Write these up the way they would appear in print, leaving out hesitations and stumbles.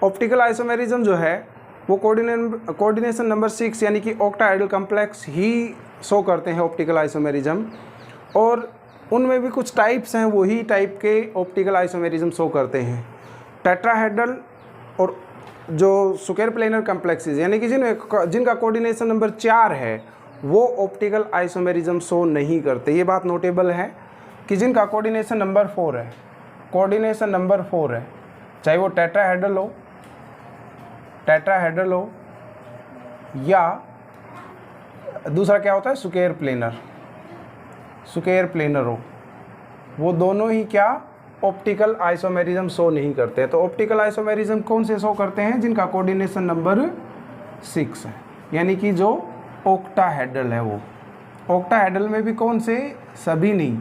Optical isomerism जो है वो कोऑर्डिनेशन नंबर 6 यानी कि ऑक्टाहेड्रल कॉम्प्लेक्स ही शो करते हैं ऑप्टिकल आइसोमेरिज्म, और उनमें भी कुछ टाइप्स हैं, वही टाइप के ऑप्टिकल आइसोमेरिज्म शो करते हैं। टेट्राहेड्रल और जो स्क्वायर प्लेनर कॉम्प्लेक्सेस यानी कि जिनका कोऑर्डिनेशन नंबर 4 है वो ऑप्टिकल आइसोमेरिज्म शो नहीं करते। ये बात नोटेबल है कि जिनका कोऑर्डिनेशन नंबर 4 है, कोऑर्डिनेशन नंबर 4 है, चाहे वो टेट्राहेड्रल हो या दूसरा क्या होता है स्क्वायर प्लेनर हो, वो दोनों ही क्या ऑप्टिकल आइसोमेरिज्म शो नहीं करते। तो ऑप्टिकल आइसोमेरिज्म कौन से शो करते हैं? जिनका कोऑर्डिनेशन नंबर 6 है, यानी कि जो ऑक्टाहेड्रल है। वो ऑक्टाहेड्रल में भी कौन से? सभी नहीं।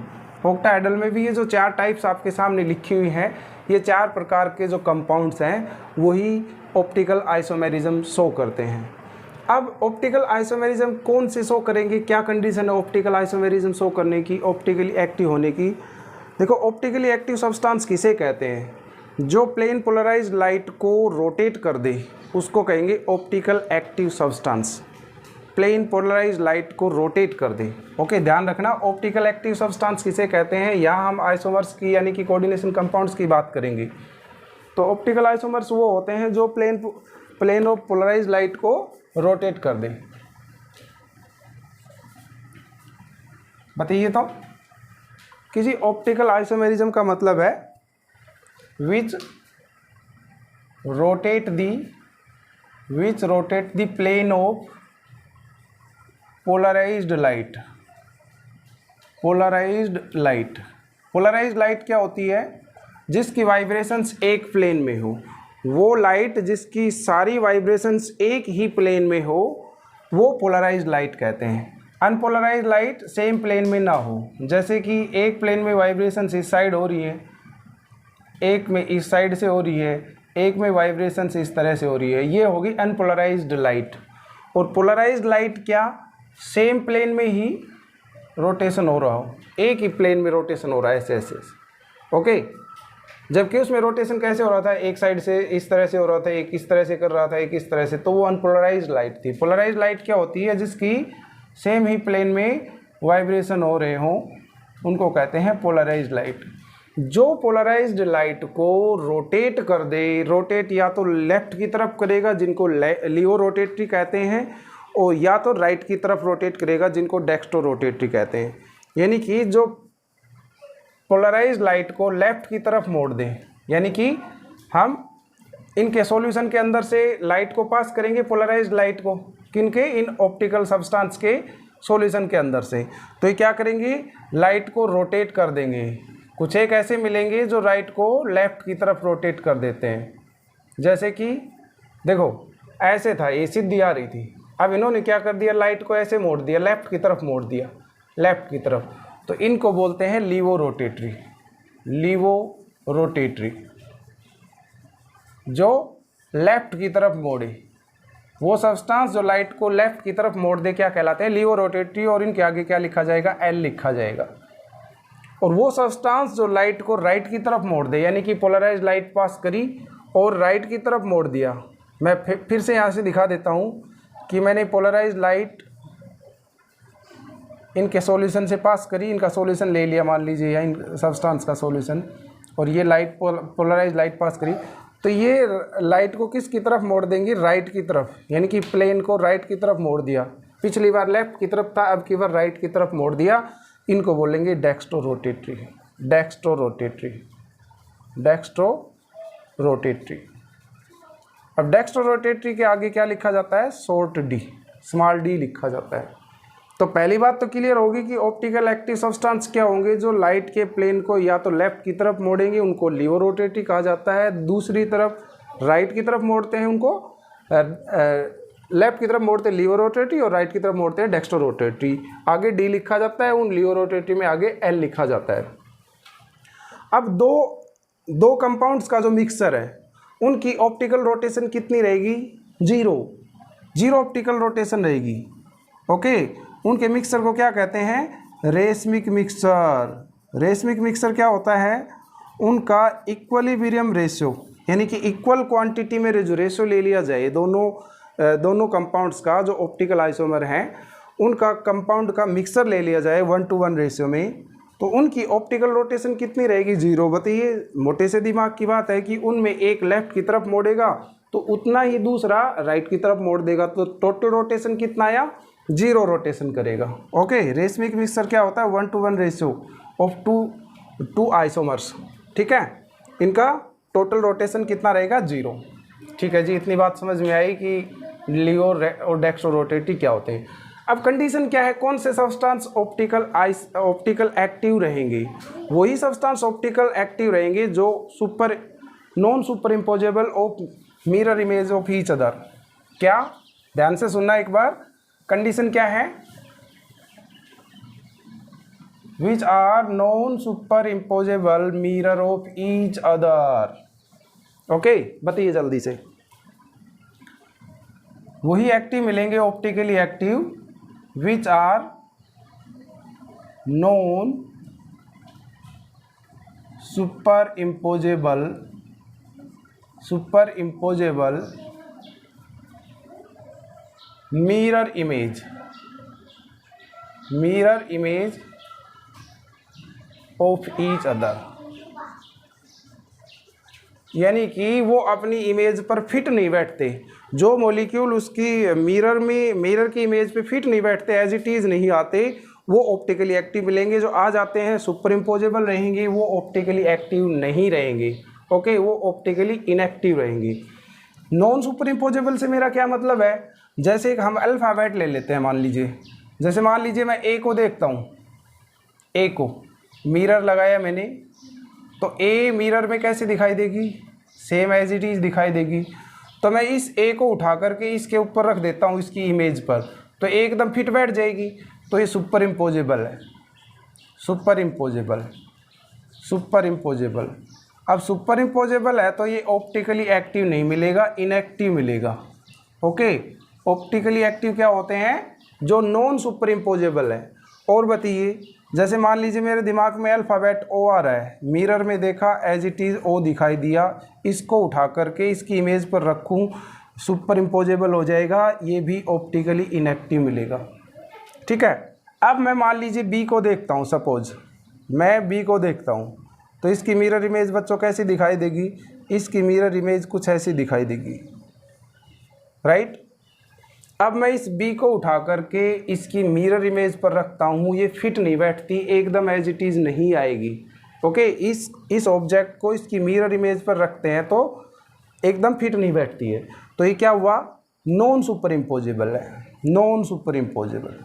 ऑक्टाहेड्रल में भी ये जो 4 टाइप्स आपके सामने लिखी हुई हैं, ये 4 प्रकार के जो कंपाउंड्स हैं वही ऑप्टिकल आइसोमेरिज्म शो करते हैं। अब ऑप्टिकल आइसोमेरिज्म कौन से शो करेंगे? क्या कंडीशन है ऑप्टिकल आइसोमेरिज्म शो करने की, ऑप्टिकली एक्टिव होने की? देखो, ऑप्टिकली एक्टिव सब्सटेंस किसे कहते हैं? जो प्लेन पोलराइज्ड लाइट को रोटेट कर दे उसको कहेंगे optical active substance. Plane polarised light को रोटेट कर दे। ओके, ध्यान रखना, ऑप्टिकल एक्टिव सब्सटेंस किसे कहते हैं? यहाँ हम आइसोमर्स की यानी कि कोऑर्डिनेशन कंपाउंड्स की बात करेंगे। तो ऑप्टिकल आइसोमर्स वो होते हैं जो प्लेन ऑफ पोलराइज्ड लाइट को रोटेट कर दे। बताइए तो, किसी ऑप्टिकल आइसोमेरिज्म का मतलब है which rotate the plane of polarised light क्या होती है? जिसकी वाइब्रेशंस एक प्लेन में हो। वो लाइट जिसकी सारी वाइब्रेशंस एक ही प्लेन में हो वो पोलराइज्ड लाइट कहते हैं। अनपोलराइज्ड लाइट सेम प्लेन में ना हो, जैसे कि एक प्लेन में वाइब्रेशंस इस साइड हो रही है, एक में इस साइड से हो रही है, एक में वाइब्रेशंस इस तरह से हो रही है, ये होगी अनपोलराइज्ड लाइट। और पोलराइज्ड लाइट क्या? सेम प्लेन में ही रोटेशन हो रहा हो, एक ही प्लेन में रोटेशन हो रहा है ऐसे। ओके, जबकि उसमें रोटेशन कैसे हो रहा था? एक साइड से इस तरह से हो रहा था, एक इस तरह से कर रहा था, एक इस तरह से, तो वो अनपोलराइज्ड लाइट थी। पोलराइज्ड लाइट क्या होती है? जिसकी सेम ही प्लेन में वाइब्रेशन हो रहे हों उनको कहते हैं पोलराइज्ड लाइट। जो पोलराइज्ड लाइट को रोटेट कर दे, रोटेट या तो लेफ्ट की तरफ करेगा जिनको लियो रोटेटरी कहते हैं, और या तो राइट की तरफ रोटेट करेगा जिनको डेक्स्ट्रो रोटेटरी कहते हैं। यानी कि जो पोलराइज्ड लाइट को लेफ्ट की तरफ मोड़ दें, यानी कि हम इनके सॉल्यूशन के अंदर से लाइट को पास करेंगे, पोलराइज्ड लाइट को, किनके? इन ऑप्टिकल सब्सटेंस के सॉल्यूशन के अंदर से। तो ये क्या करेंगे? लाइट को रोटेट कर देंगे। कुछ एक ऐसे मिलेंगे जो लाइट को लेफ्ट की तरफ रोटेट कर देते हैं, जैसे कि देखो ऐसे था, ये सीधी आ रही थी, अब इन्होंने क्या कर दिया? लाइट को ऐसे मोड़ दिया, लेफ्ट की तरफ मोड़ दिया, लेफ्ट की तरफ। तो इनको बोलते हैं लीवो रोटेटरी। जो लेफ्ट की तरफ मोड़े, वो सब्सटेंस जो लाइट को लेफ्ट की तरफ मोड़ दे क्या कहलाते हैं? Laevo rotatory. और इनके आगे क्या लिखा जाएगा? एल लिखा जाएगा। और वो सब्सटेंस जो लाइट को राइट की तरफ मोड़ दे, यानी कि पोलराइज्ड लाइट पास करी और राइट की तरफ मोड़ दिया। मैं फिर से यहाँ से दिखा देता हूँ कि मैंने पोलराइज्ड लाइट इनके सॉल्यूशन से पास करी, इनका सॉल्यूशन ले लिया मान लीजिए, या इन सब्सटेंस का सॉल्यूशन, और ये लाइट पोलराइज्ड लाइट पास करी, तो ये लाइट को किस की तरफ मोड़ देंगी? राइट की तरफ, यानी कि प्लेन को राइट की तरफ मोड़ दिया। पिछली बार लेफ्ट की तरफ था, अब की बार राइट की तरफ मोड़ दिया। इनको बोलेंगे डेक्स्ट्रो रोटेटरी। अब डेक्स्ट्रो रोटेटरी के आगे क्या लिखा जाता है? शॉर्ट डी, स्मॉल डी लिखा जाता है। तो पहली बात तो क्लियर होगी कि ऑप्टिकल एक्टिव सब्सटेंस क्या होंगे? जो लाइट के प्लेन को या तो लेफ्ट की तरफ मोड़ेंगे उनको लीवो रोटेटरी कहा जाता है, दूसरी तरफ राइट की तरफ मोड़ते हैं उनको लेफ्ट की तरफ मोड़ते हैं लीवो रोटेटरी, और राइट की तरफ मोड़ते हैं डेक्स्ट्रो रोटेटरी। आगे डी लिखा जाता है, उन लीवो रोटेटरी में आगे एल लिखा जाता है। अब दो कंपाउंड्स का जो मिक्सचर है उनकी ऑप्टिकल रोटेशन कितनी रहेगी? जीरो ऑप्टिकल रोटेशन रहेगी। ओके, उनके मिक्सचर को क्या कहते हैं? रेशमिक मिक्सचर क्या होता है? उनका इक्विलिब्रियम रेशियो, यानी कि इक्वल क्वांटिटी में जो रेशो ले लिया जाए दोनों कंपाउंड्स का, जो ऑप्टिकल आइसोमर हैं उनका कंपाउंड का मिक्सर ले लिया जाए 1:1 रेशियो में, तो उनकी ऑप्टिकल रोटेशन कितनी रहेगी? 0। बताइए, मोटे से दिमाग की बात है कि उनमें एक लेफ्ट की तरफ मोड़ेगा तो उतना ही दूसरा राइट की तरफ मोड़ देगा, तो टोटल रोटेशन कितना आया? 0 रोटेशन करेगा। ओके, रेशमिक मिक्सर क्या होता है? 1:1 रेशियो ऑफ टू आइसोमर्स। ठीक है, इनका टोटल रोटेशन कितना रहेगा? 0। ठीक है जी, इतनी बात समझ में आई कि लियो और डेक्स्ट्रो रोटेटिव क्या होते हैं। अब कंडीशन क्या है? कौन से सब्सटेंस ऑप्टिकल एक्टिव रहेंगे? वही सब्सटेंस ऑप्टिकल एक्टिव रहेंगे जो non super imposable of mirror image of each other. क्या? ध्यान से सुनना एक बार। कंडीशन क्या है? Which are non super imposable mirror of each other. Okay, बताइए जल्दी से। वही एक्टिव मिलेंगे optically active which are known superimposable mirror image of each other। यानी कि वो अपनी इमेज पर फिट नहीं बैठते, जो मॉलिक्यूल उसकी मिरर की इमेज पे फिट नहीं बैठते, एज इट इज़ नहीं आते, वो ऑप्टिकली एक्टिव मिलेंगे। जो आ जाते हैं सुपर इम्पोजेबल रहेंगे, वो ऑप्टिकली एक्टिव नहीं रहेंगे। ओके, वो ऑप्टिकली इनएक्टिव रहेंगे। नॉन सुपर इम्पोजेबल से मेरा क्या मतलब है? जैसे एक हम अल्फ़ाबेट ले लेते हैं, मान लीजिए मैं ए को देखता हूँ, ए को मिरर लगाया मैंने, तो ए मिरर में कैसे दिखाई देगी? सेम एज इट इज़ दिखाई देगी। तो मैं इस ए को उठा करके इसके ऊपर रख देता हूँ इसकी इमेज पर, तो एकदम फिट बैठ जाएगी। तो ये सुपर इम्पोजेबल है। Super imposable. अब सुपर इम्पोजेबल है तो ये ऑप्टिकली एक्टिव नहीं मिलेगा, इनएक्टिव मिलेगा। ओके, ऑप्टिकली एक्टिव क्या होते हैं? जो नॉन सुपर इम्पोजेबल है। और बताइए, जैसे मान लीजिए मेरे दिमाग में अल्फ़ाबेट ओ आ रहा है, मिरर में देखा एज इट इज़ ओ दिखाई दिया, इसको उठा करके इसकी इमेज पर रखूं, सुपर इम्पोजेबल हो जाएगा, ये भी ऑप्टिकली इनएक्टिव मिलेगा। ठीक है, अब मैं मान लीजिए बी को देखता हूँ, सपोज मैं बी को देखता हूँ, तो इसकी मिरर इमेज बच्चों कैसी दिखाई देगी? इसकी मिरर इमेज कुछ ऐसी दिखाई देगी, राइट। अब मैं इस बी को उठा करके इसकी मिरर इमेज पर रखता हूँ, ये फिट नहीं बैठती, एकदम एज इट इज़ नहीं आएगी। ओके, इस ऑब्जेक्ट को इसकी मिरर इमेज पर रखते हैं तो एकदम फिट नहीं बैठती है, तो ये क्या हुआ? नॉन सुपर इम्पोजेबल है। Non super imposable.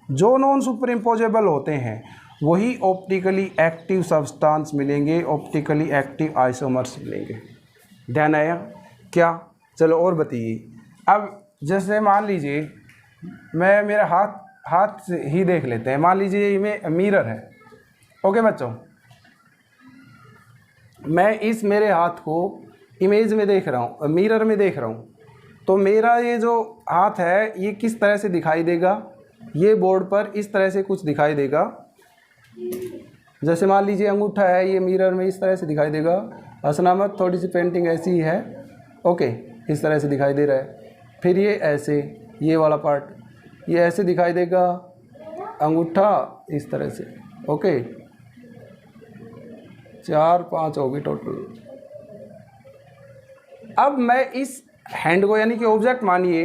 जो नॉन सुपर इम्पोजेबल होते हैं वही ऑप्टिकली एक्टिव सब्सटेंस मिलेंगे, ऑप्टिकली एक्टिव आइसोमर्स मिलेंगे। ध्यान आया क्या? चलो और बताइए। अब जैसे मान लीजिए मेरा हाथ से ही देख लेते हैं, मान लीजिए ये मिरर है। ओके बच्चों, मैं इस मेरे हाथ को इमेज में देख रहा हूँ, मिरर में देख रहा हूँ, तो मेरा ये जो हाथ है ये किस तरह से दिखाई देगा? ये बोर्ड पर इस तरह से कुछ दिखाई देगा। जैसे मान लीजिए अंगूठा है, ये मिरर में इस तरह से दिखाई देगा। हंसना मत, थोड़ी सी पेंटिंग ऐसी ही है। ओके, इस तरह से दिखाई दे रहा है। फिर ये ऐसे, ये वाला पार्ट ये ऐसे दिखाई देगा, अंगूठा इस तरह से। ओके, 4-5 होगी टोटल। अब मैं इस हैंड को, यानी कि ऑब्जेक्ट मानिए,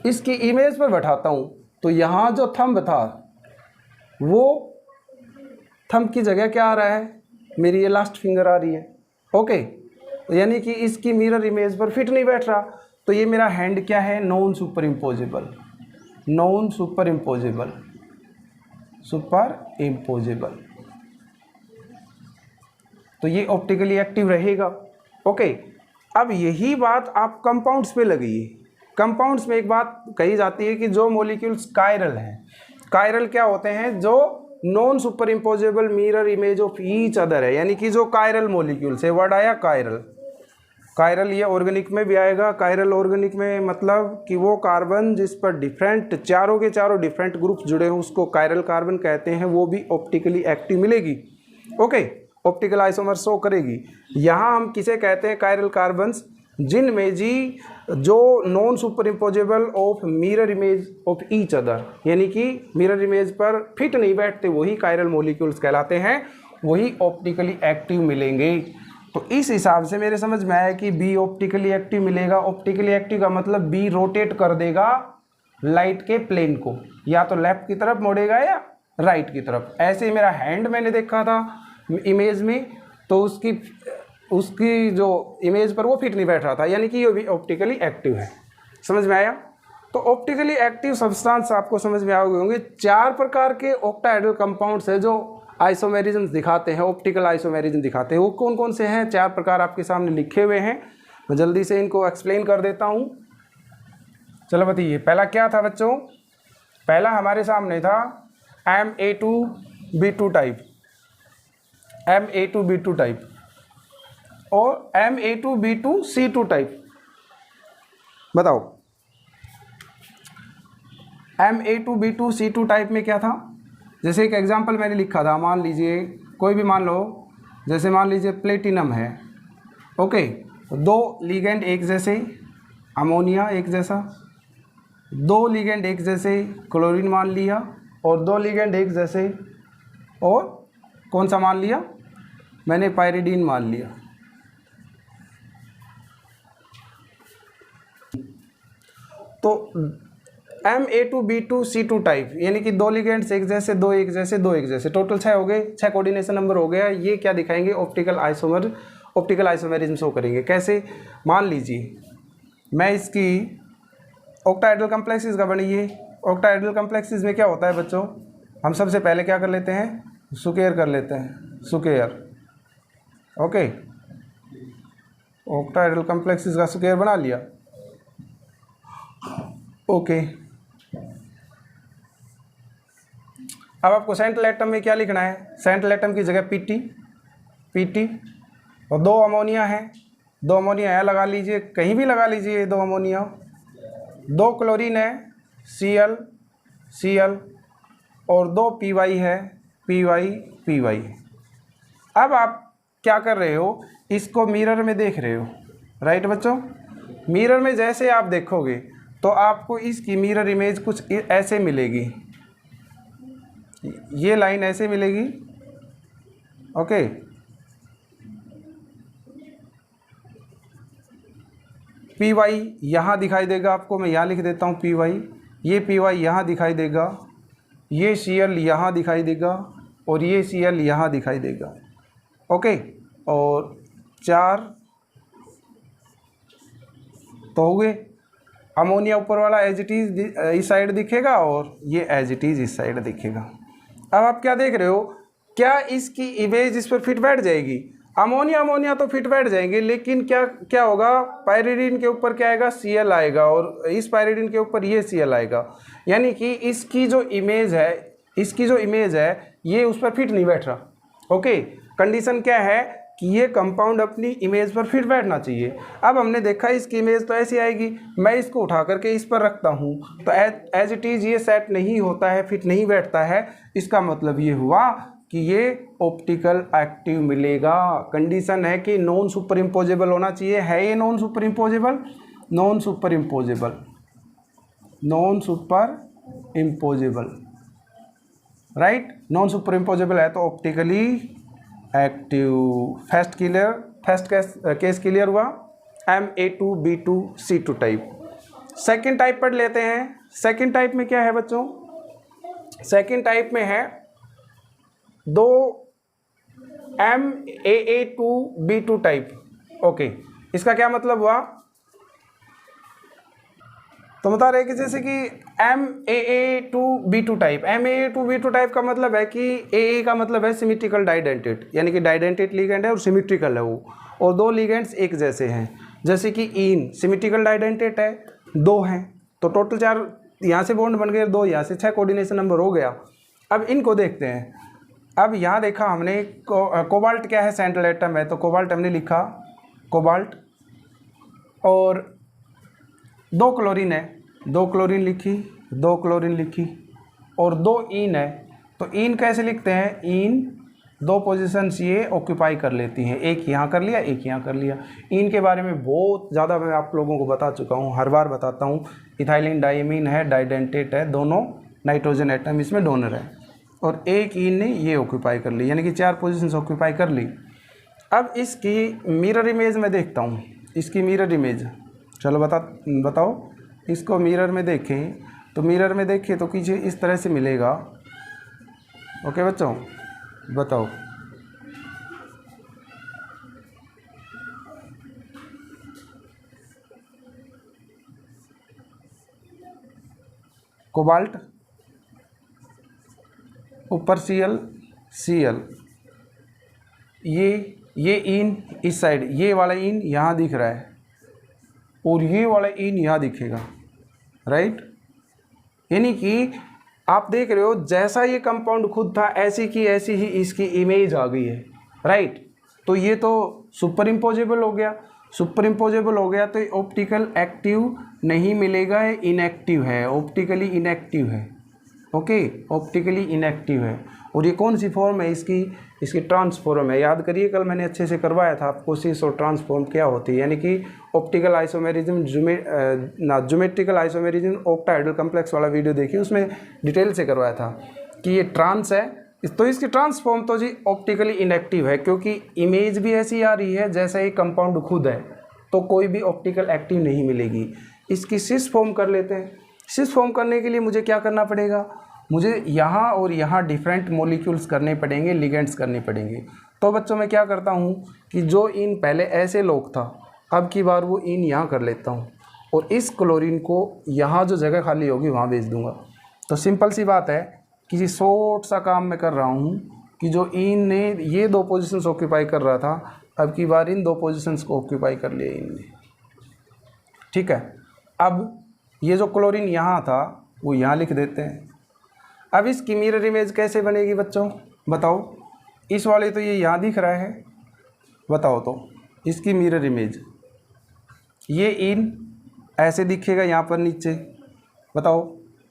इसकी इमेज पर बैठाता हूँ, तो यहाँ जो थंब था, वो थंब की जगह क्या आ रहा है? मेरी ये लास्ट फिंगर आ रही है। ओके, यानी कि इसकी मिरर इमेज पर फिट नहीं बैठ रहा, तो ये मेरा हैंड क्या है? Non super imposable. तो ये ऑप्टिकली एक्टिव रहेगा। ओके, अब यही बात आप कंपाउंड्स पे लगाइए। कंपाउंड्स में एक बात कही जाती है कि जो मॉलिक्यूल्स कायरल हैं, कायरल क्या होते हैं? जो non super imposable mirror image of each other है, यानी कि जो कायरल मॉलिक्यूल्स है। वर्ड आया कायरल, ये ऑर्गेनिक में भी आएगा। कायरल ऑर्गेनिक में मतलब कि वो कार्बन जिस पर डिफरेंट, चारों के चारों डिफरेंट ग्रुप्स जुड़े हों, उसको कायरल कार्बन कहते हैं, वो भी ऑप्टिकली एक्टिव मिलेगी। ओके, ऑप्टिकल आइसोमर शो करेगी। यहाँ हम किसे कहते हैं, कायरल कार्बन्स, जिनमें जी जो non super imposable of mirror image of each other, यानी कि मिरर इमेज पर फिट नहीं बैठते, वही कायरल मॉलिक्यूल्स कहलाते हैं, वही ऑप्टिकली एक्टिव मिलेंगे। तो इस हिसाब से मेरे समझ में आया कि बी ऑप्टिकली एक्टिव मिलेगा। ऑप्टिकली एक्टिव का मतलब बी रोटेट कर देगा लाइट के प्लेन को, या तो लेफ्ट की तरफ मोड़ेगा या राइट की तरफ। ऐसे ही मेरा हैंड मैंने देखा था इमेज में, तो उसकी जो इमेज पर वो फिट नहीं बैठ रहा था, यानी कि ये भी ऑप्टिकली एक्टिव है। समझ में आया? तो ऑप्टिकली एक्टिव सब्सटेंस आपको समझ में आ गए होंगे। 4 प्रकार के ऑक्टाहेड्रल कंपाउंड्स है जो आइसोमेरिज्म दिखाते हैं, ऑप्टिकल आइसोमेरिज्म दिखाते हैं। वो कौन कौन से हैं? 4 प्रकार आपके सामने लिखे हुए हैं, मैं जल्दी से इनको एक्सप्लेन कर देता हूँ। चलो बताइए, पहला क्या था बच्चों? पहला हमारे सामने था Ma2B2 टाइप, Ma2B2 टाइप और Ma2B2C2 टाइप। बताओ Ma2B2C2 टाइप में क्या था? जैसे एक एग्जांपल मैंने लिखा था, मान लीजिए कोई भी मान लो, जैसे मान लीजिए प्लेटिनम है, ओके, 2 लिगेंड एक जैसे, अमोनिया एक जैसा, 2 लिगेंड एक जैसे क्लोरीन मान लिया, और 2 लिगेंड एक जैसे, और कौन सा मान लिया मैंने? पायरिडीन मान लिया। तो Ma2B2C2 टाइप, यानी कि 2 लिगेंड्स एक जैसे, 2 एक जैसे, 2 एक जैसे, टोटल 6 हो गए, 6 कोऑर्डिनेशन नंबर हो गया। ये क्या दिखाएंगे? ऑप्टिकल आइसोमेरिज्म शो करेंगे। कैसे? मान लीजिए मैं इसकी ऑक्टाहेड्रल कॉम्प्लेक्सेस का बनाइए। ऑक्टाहेड्रल कॉम्प्लेक्सेस में क्या होता है बच्चों? हम सबसे पहले क्या कर लेते हैं? स्क्वायर कर लेते हैं, स्क्वायर। ओके, ऑक्टाहेड्रल कॉम्प्लेक्सेस का स्क्वायर बना लिया। ओके, अब आपको सेंट्रल एटम में क्या लिखना है? सेंट्रल एटम की जगह पीटी, और 2 अमोनिया है, 2 अमोनिया यहाँ लगा लीजिए, कहीं भी लगा लीजिए 2 अमोनिया। 2 क्लोरीन है, Cl, और 2 Py है, Py। अब आप क्या कर रहे हो? इसको मिरर में देख रहे हो, राइट बच्चों? मिरर में जैसे आप देखोगे तो आपको इसकी मिरर इमेज कुछ ऐसे मिलेगी, ये लाइन ऐसे मिलेगी। ओके, Py यहाँ दिखाई देगा आपको, मैं यहाँ लिख देता हूँ Py। ये Py यहाँ दिखाई देगा, ये Cl यहाँ दिखाई देगा, और ये Cl यहाँ दिखाई देगा। ओके, और 4 तो हो गए। अमोनिया ऊपर वाला एज इट इज़ इस साइड दिखेगा, और ये एज इट इज़ इस साइड दिखेगा। अब आप क्या देख रहे हो? क्या इसकी इमेज इस पर फिट बैठ जाएगी? अमोनिया तो फिट बैठ जाएंगे, लेकिन क्या होगा? पायरिडीन के ऊपर क्या आएगा? Cl आएगा, और इस पायरिडीन के ऊपर ये Cl आएगा, यानी कि इसकी जो इमेज है ये उस पर फिट नहीं बैठ रहा। ओके, कंडीशन क्या है कि ये कंपाउंड अपनी इमेज पर फिट बैठना चाहिए। अब हमने देखा इसकी इमेज तो ऐसी आएगी, मैं इसको उठा करके इस पर रखता हूँ तो एज इट इज़ ये सेट नहीं होता है, फिट नहीं बैठता है। इसका मतलब ये हुआ कि ये ऑप्टिकल एक्टिव मिलेगा। कंडीशन है कि नॉन सुपर इम्पोजेबल होना चाहिए। है ये non super imposable? Non super imposable, right? Non super imposable है तो optically active. First case clear हुआ, Ma2B2C2 टाइप। सेकेंड टाइप पढ़ लेते हैं। सेकेंड टाइप में क्या है बच्चों? सेकेंड टाइप में है 2 Ma2B2 टाइप। ओके, इसका क्या मतलब हुआ? तो बता रहे कि जैसे कि Ma2B2 टाइप, Ma2B2 टाइप का मतलब है कि A का मतलब है सिमेट्रिकल डाइडेंटेट, यानी कि डाइडेंटेट लिगेंड है और सिमेट्रिकल है वो, और 2 लिगेंड्स एक जैसे हैं। जैसे कि ईन सिमेट्रिकल डाइडेंटेट है, 2 हैं, तो टोटल 4 यहाँ से बॉन्ड बन गए, 2 यहाँ से, 6 कोऑर्डिनेशन नंबर हो गया। अब इनको देखते हैं। अब यहाँ देखा हमने कोबाल्ट क्या है? सेंट्रल एटम है, तो कोबाल्ट हमने लिखा कोबाल्ट, और 2 क्लोरीन है, 2 क्लोरीन लिखी, 2 क्लोरीन लिखी, और 2 ईन है। तो ईन कैसे लिखते हैं? ईन दो पोजीशंस ये ऑक्यूपाई कर लेती हैं, एक यहाँ कर लिया, एक यहाँ कर लिया। इनके बारे में बहुत ज़्यादा मैं आप लोगों को बता चुका हूँ, हर बार बताता हूँ। इथाइलिन डाइमीन है, डाइडेंटेट है, दोनों नाइट्रोजन एटम इसमें डोनर है, और एक इन ने ये ऑक्यूपाई कर ली, यानी कि 4 पोजीशंस ऑक्यूपाई कर ली। अब इसकी मिरर इमेज में देखता हूँ, इसकी मिरर इमेज, चलो बताओ। इसको मिरर में देखें तो मिरर में देखें तो कुछ इस तरह से मिलेगा। ओके बच्चों, बताओ। कोबाल्ट, ऊपर Cl, ये इन इस साइड, ये वाला इन यहाँ दिख रहा है और ये वाला इन यहाँ दिखेगा, राइट। यानी कि आप देख रहे हो जैसा ये कंपाउंड खुद था ऐसी की ऐसी ही इसकी इमेज आ गई है, राइट। तो ये तो सुपर इम्पोजेबल हो गया। सुपर इम्पोजेबल हो गया तो ये ऑप्टिकल एक्टिव नहीं मिलेगा, ये इनएक्टिव है, ऑप्टिकली इनएक्टिव है। ओके, ऑप्टिकली इनएक्टिव है। और ये कौन सी फॉर्म है इसकी ट्रांसफॉर्म है। याद करिए कल मैंने अच्छे से करवाया था आपको सिस और ट्रांसफॉर्म क्या होती है, यानी कि optical isomerism, geometrical isomerism octahedral complex वाला वीडियो देखिए, उसमें डिटेल से करवाया था कि ये ट्रांस है, तो इसकी ट्रांसफॉर्म तो जी ऑप्टिकली इनएक्टिव है, क्योंकि इमेज भी ऐसी आ रही है जैसा ये कंपाउंड खुद है, तो कोई भी ऑप्टिकल एक्टिव नहीं मिलेगी। इसकी सिस फॉर्म कर लेते हैं। सिस फॉर्म करने के लिए मुझे क्या करना पड़ेगा, मुझे यहाँ और यहाँ डिफरेंट मॉलिक्यूल्स करने पड़ेंगे, लिगेंड्स करने पड़ेंगे। तो बच्चों मैं क्या करता हूँ कि जो इन पहले ऐसे लोग था, अब की बार वो इन यहाँ कर लेता हूँ और इस क्लोरीन को यहाँ जो जगह खाली होगी वहाँ भेज दूँगा। तो सिंपल सी बात है, किसी शॉर्ट सा काम मैं कर रहा हूँ कि जो इन ने ये 2 पोजीशंस ऑक्यूपाई कर रहा था, अब की बार इन 2 पोजीशंस को ऑक्यूपाई कर लिया इन ने, ठीक है। अब ये जो क्लोरीन यहाँ था वो यहाँ लिख देते हैं। अब इसकी मिरर इमेज कैसे बनेगी बच्चों, बताओ। इस वाले तो ये यहाँ दिख रहा है, बताओ तो इसकी मिरर इमेज, ये इन ऐसे दिखेगा यहाँ पर नीचे, बताओ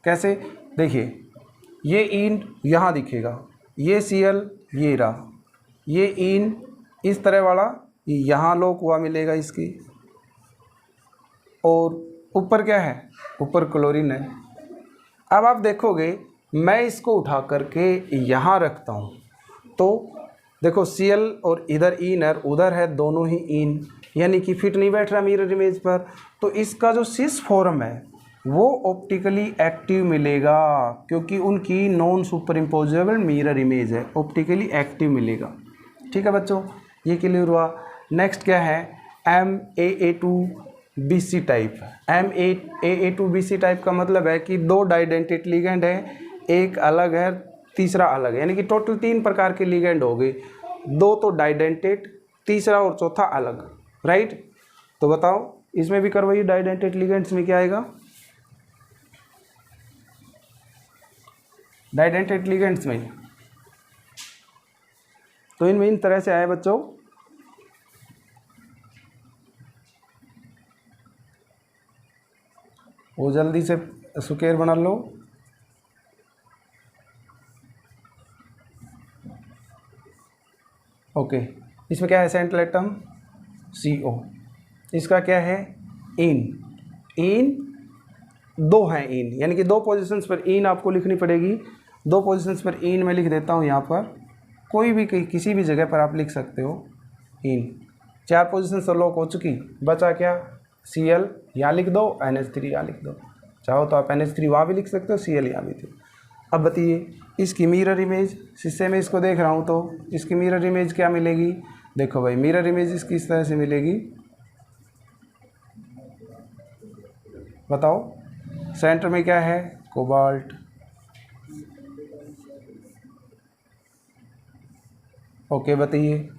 कैसे। देखिए ये इन यहाँ दिखेगा, ये Cl ये रहा, ये इन इस तरह वाला यहाँ लोक हुआ मिलेगा इसकी, और ऊपर क्या है, ऊपर क्लोरीन है। अब आप देखोगे मैं इसको उठा करके यहाँ रखता हूँ, तो देखो Cl और इधर इन है, उधर है, दोनों ही इन, यानी कि फिट नहीं बैठ रहा मिरर इमेज पर। तो इसका जो सिस फॉर्म है वो ऑप्टिकली एक्टिव मिलेगा, क्योंकि उनकी non super imposable mirror image है, ऑप्टिकली एक्टिव मिलेगा। ठीक है बच्चों, ये क्लियर हुआ। नेक्स्ट क्या है, MAA2BC टाइप। MAA2BC टाइप का मतलब है कि 2 डाइडेंटेट लिगेंड है, एक अलग है तीसरा अलग है, यानी कि टोटल 3 प्रकार के लिगेंड हो गए, 2 तो डाइडेंटेट, तीसरा और चौथा अलग, राइट। तो बताओ इसमें भी करवाइए, डाइडेंटेट लिगेंड्स में क्या आएगा, डाइडेंटेट लिगेंड्स में तो इनमें इन तरह से आए बच्चों। वो जल्दी से स्क्वायर बना लो। ओके, इसमें क्या है, सेंट्रल एटम CO, इसका क्या है, इन 2 हैं इन, यानी कि 2 पोजीशंस पर इन आपको लिखनी पड़ेगी। 2 पोजीशंस पर इन मैं लिख देता हूँ यहाँ पर, कोई भी किसी भी जगह पर आप लिख सकते हो इन। 4 पोजीशंस तो लॉक हो चुकी, बचा क्या, Cl यहाँ लिख दो, NH3 यहाँ लिख दो, चाहो तो आप NH3 वहाँ भी लिख सकते हो, Cl यहाँ भी थे। अब बताइए इसकी मिरर इमेज, शीशे में इसको देख रहा हूँ तो इसकी मिरर इमेज क्या मिलेगी। देखो भाई मिरर इमेज इसकी इस तरह से मिलेगी, बताओ। सेंटर में क्या है, कोबाल्ट, ओके। बताइए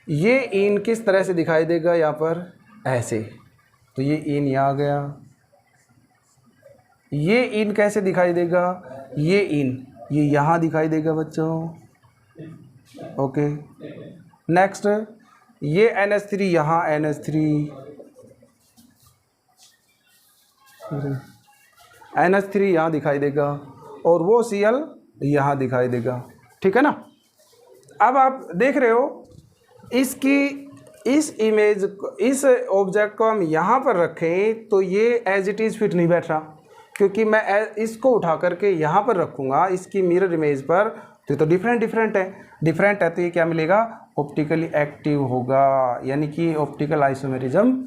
ये इन किस तरह से दिखाई देगा, यहाँ पर ऐसे, तो ये इन यहाँ आ गया। ये इन कैसे दिखाई देगा, ये इन ये यहाँ दिखाई देगा बच्चों, ओके। नेक्स्ट ये NH3 यहाँ, NH3 यहाँ दिखाई देगा, और वो Cl यहाँ दिखाई देगा, ठीक है ना। अब आप देख रहे हो इस इमेज को, इस ऑब्जेक्ट को हम यहाँ पर रखें तो ये एज इट इज़ फिट नहीं बैठ रहा, क्योंकि मैं इसको उठा करके यहाँ पर रखूँगा इसकी मिरर इमेज पर, तो ये तो डिफरेंट है तो ये क्या मिलेगा, ऑप्टिकली एक्टिव होगा, यानी कि ऑप्टिकल आइसोमेरिज्म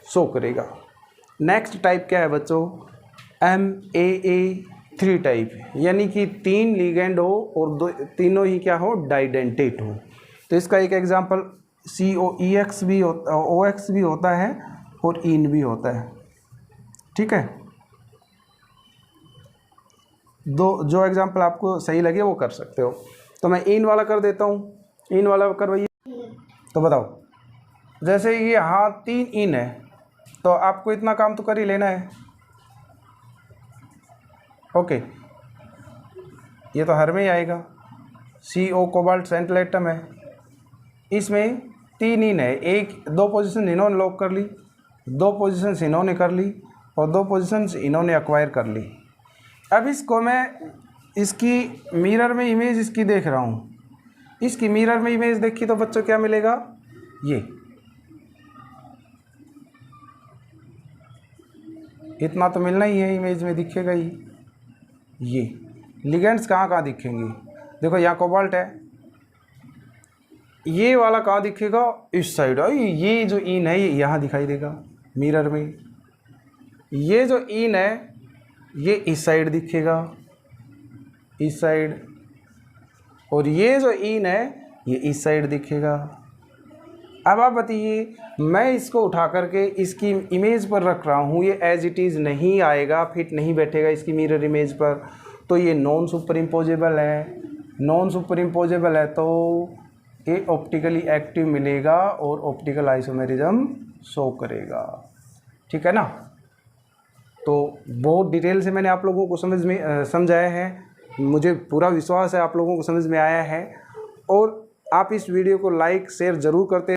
शो करेगा। नेक्स्ट टाइप क्या है बच्चों, MAA3 टाइप, यानी कि 3 लिगेंड हो और तीनों ही क्या हो, डाइडेंटेट हो। तो इसका एक एग्जांपल COEX भी होता, OX भी होता है और IN भी होता है, ठीक है। जो एग्जांपल आपको सही लगे वो कर सकते हो। तो मैं IN वाला कर देता हूँ, IN वाला करवाइए। तो बताओ, जैसे ये यहाँ 3 IN है, तो आपको इतना काम तो कर ही लेना है, ओके। ये तो हर में ही आएगा, CO कोबाल्ट सेंट्रल एटम है, इसमें 3 IN है, 2 पोजीशन इन्होंने लॉक कर ली, 2 पोजीशंस इन्होंने कर ली और 2 पोजीशंस इन्होंने एक्वायर कर ली। अब इसको मैं इसकी मिरर में इमेज इसकी देख रहा हूँ, इसकी मिरर में इमेज देखी तो बच्चों क्या मिलेगा, ये इतना तो मिलना ही है, इमेज में दिखेगा ही। ये लिगेंड्स कहाँ दिखेंगे, देखो यहाँ कोबाल्ट है, ये वाला कहाँ दिखेगा, इस साइड, ये जो IN है ये यहाँ दिखाई देगा मिरर में, ये जो IN है ये इस साइड दिखेगा, इस साइड, और ये जो IN है ये इस साइड दिखेगा। अब आप बताइए, मैं इसको उठा करके इसकी इमेज पर रख रहा हूँ, ये एज इट इज़ नहीं आएगा, फिट नहीं बैठेगा इसकी मिरर इमेज पर, तो ये नॉन सुपर इम्पोजेबल है। नॉन सुपर इम्पोजेबल है तो ये ऑप्टिकली एक्टिव मिलेगा और ऑप्टिकल आइसोमेरिज्म शो करेगा, ठीक है ना। तो बहुत डिटेल से मैंने आप लोगों को समझाया है, मुझे पूरा विश्वास है आप लोगों को समझ में आया है, और आप इस वीडियो को लाइक शेयर ज़रूर करते